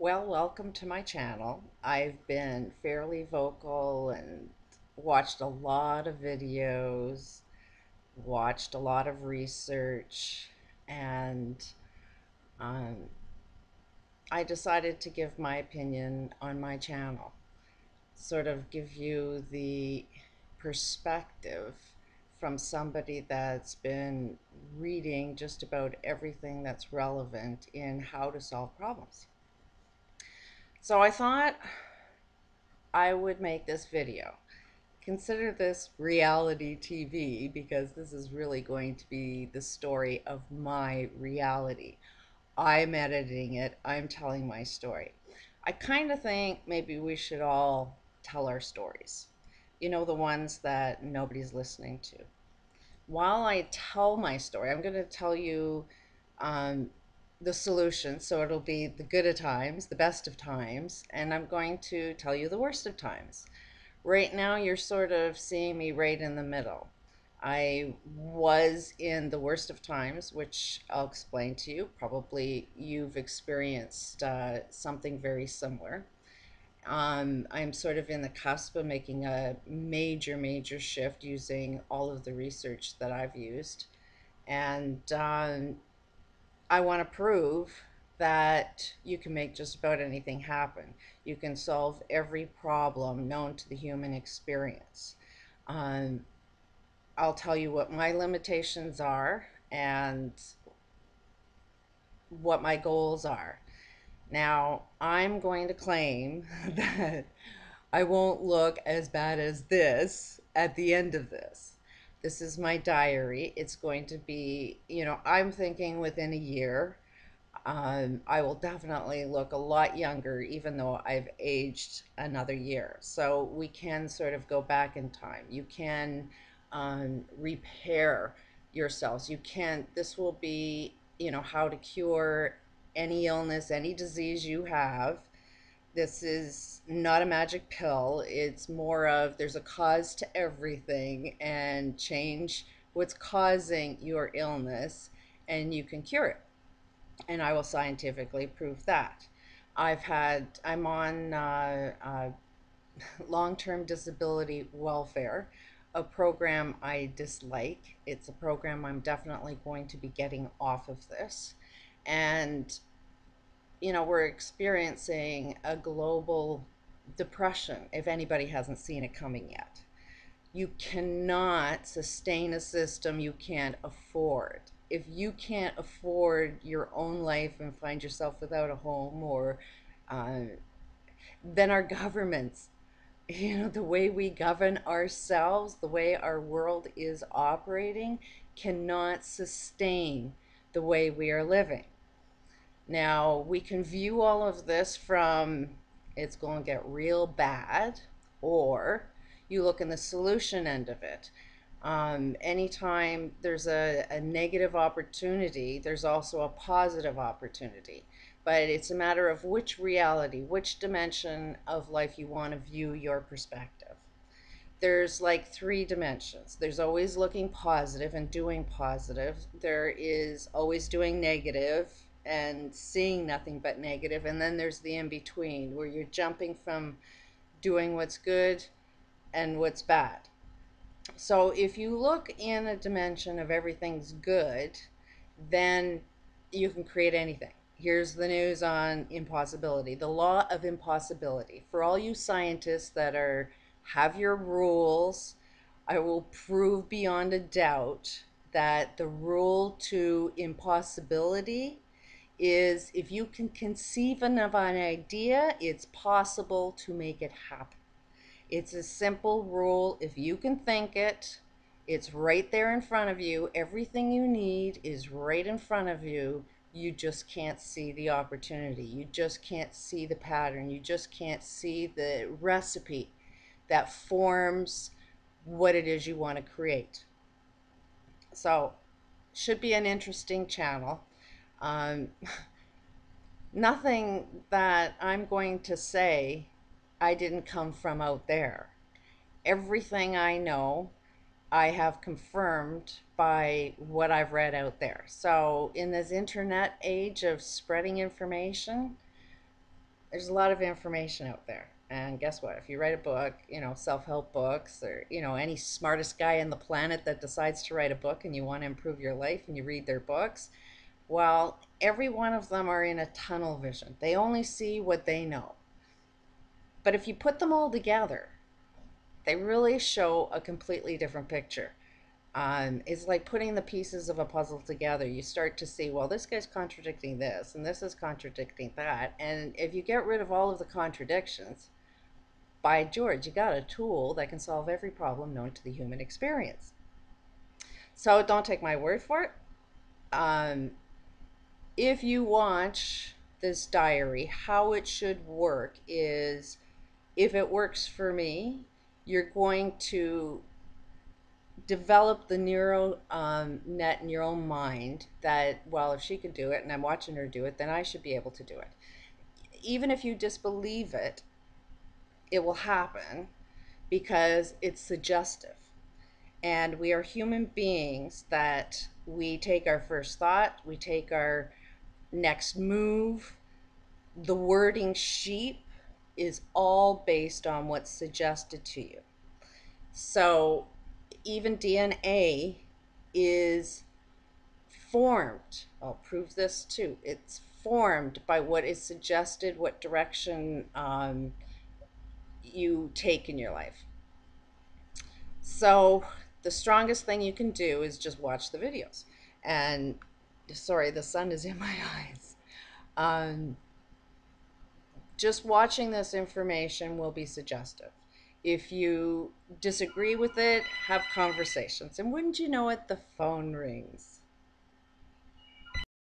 Well, welcome to my channel. I've been fairly vocal and watched a lot of videos, watched a lot of research, and um, I decided to give my opinion on my channel. Sort of give you the perspective from somebody that's been reading just about everything that's relevant in how to solve problems. So I thought I would make this video. Consider this reality TV because this is really going to be the story of my reality. I'm editing it, I'm telling my story. I kind of think maybe we should all tell our stories. You know, the ones that nobody's listening to. While I tell my story, I'm going to tell you um, the solution. So it'll be the good of times, the best of times, and I'm going to tell you the worst of times. Right now, you're sort of seeing me right in the middle. I was in the worst of times, which I'll explain to you. Probably you've experienced something very similar. I'm sort of in the cusp of making a major shift using all of the research that I've used. And I want to prove that you can make just about anything happen. You can solve every problem known to the human experience. Um, I'll tell you what my limitations are and what my goals are. Now, I'm going to claim that I won't look as bad as this at the end of this. This is my diary. It's going to be, I'm thinking within a year, I will definitely look a lot younger, even though I've aged another year. So we can sort of go back in time. You can repair yourselves. You can, this will be, how to cure any illness, any disease you have. This is not a magic pill. It's more of there's a cause to everything, and change what's causing your illness and you can cure it, and I will scientifically prove that. I'm on long-term disability welfare, a program I dislike. It's a program I'm definitely going to be getting off of this. And, we're experiencing a global depression, if anybody hasn't seen it coming yet. You cannot sustain a system you can't afford. If you can't afford your own life and find yourself without a home, or uh, then our governments, the way we govern ourselves, the way our world is operating, cannot sustain the way we are living. Now, we can view all of this from it's going to get real bad, or you look in the solution end of it. Anytime there's a negative opportunity, there's also a positive opportunity. But it's a matter of which reality, which dimension of life you want to view your perspective. There's like three dimensions. There's always looking positive and doing positive. There is always doing negative and seeing nothing but negative. And then there's the in between, where you're jumping from doing what's good and what's bad. So if you look in a dimension of everything's good, then you can create anything. Here's the news on impossibility, the law of impossibility. For all you scientists that have your rules, I will prove beyond a doubt that the rule to impossibility is if you can conceive of an idea, it's possible to make it happen. It's a simple rule. If you can think it, it's right there in front of you. Everything you need is right in front of you. You just can't see the opportunity. You just can't see the pattern. You just can't see the recipe that forms what it is you want to create. So, should be an interesting channel. Um, Nothing that I'm going to say I didn't come from out there. Everything I know, I have confirmed by what I've read out there. So in this internet age of spreading information, There's a lot of information out there. And guess what? If you write a book, self-help books, or, any smartest guy on the planet that decides to write a book and you want to improve your life and you read their books, well, every one of them are in a tunnel vision. They only see what they know. But if you put them all together, they really show a completely different picture. It's like putting the pieces of a puzzle together. You start to see, well, this guy's contradicting this, and this is contradicting that. And if you get rid of all of the contradictions, by George, you got a tool that can solve every problem known to the human experience. So don't take my word for it. Um, if you watch this diary, how it should work is, if it works for me, you're going to develop the neural net in your own mind that, well, if she could do it and I'm watching her do it, then I should be able to do it. Even if you disbelieve it, it will happen because it's suggestive. And we are human beings that we take our first thought, we take our next move. The wording sheep is all based on what's suggested to you. So even DNA is formed. I'll prove this too. It's formed by what is suggested, what direction you take in your life. So the strongest thing you can do is just watch the videos. And sorry, the sun is in my eyes. Um, just watching this information will be suggestive. If you disagree with it, have conversations. And wouldn't you know it, the phone rings.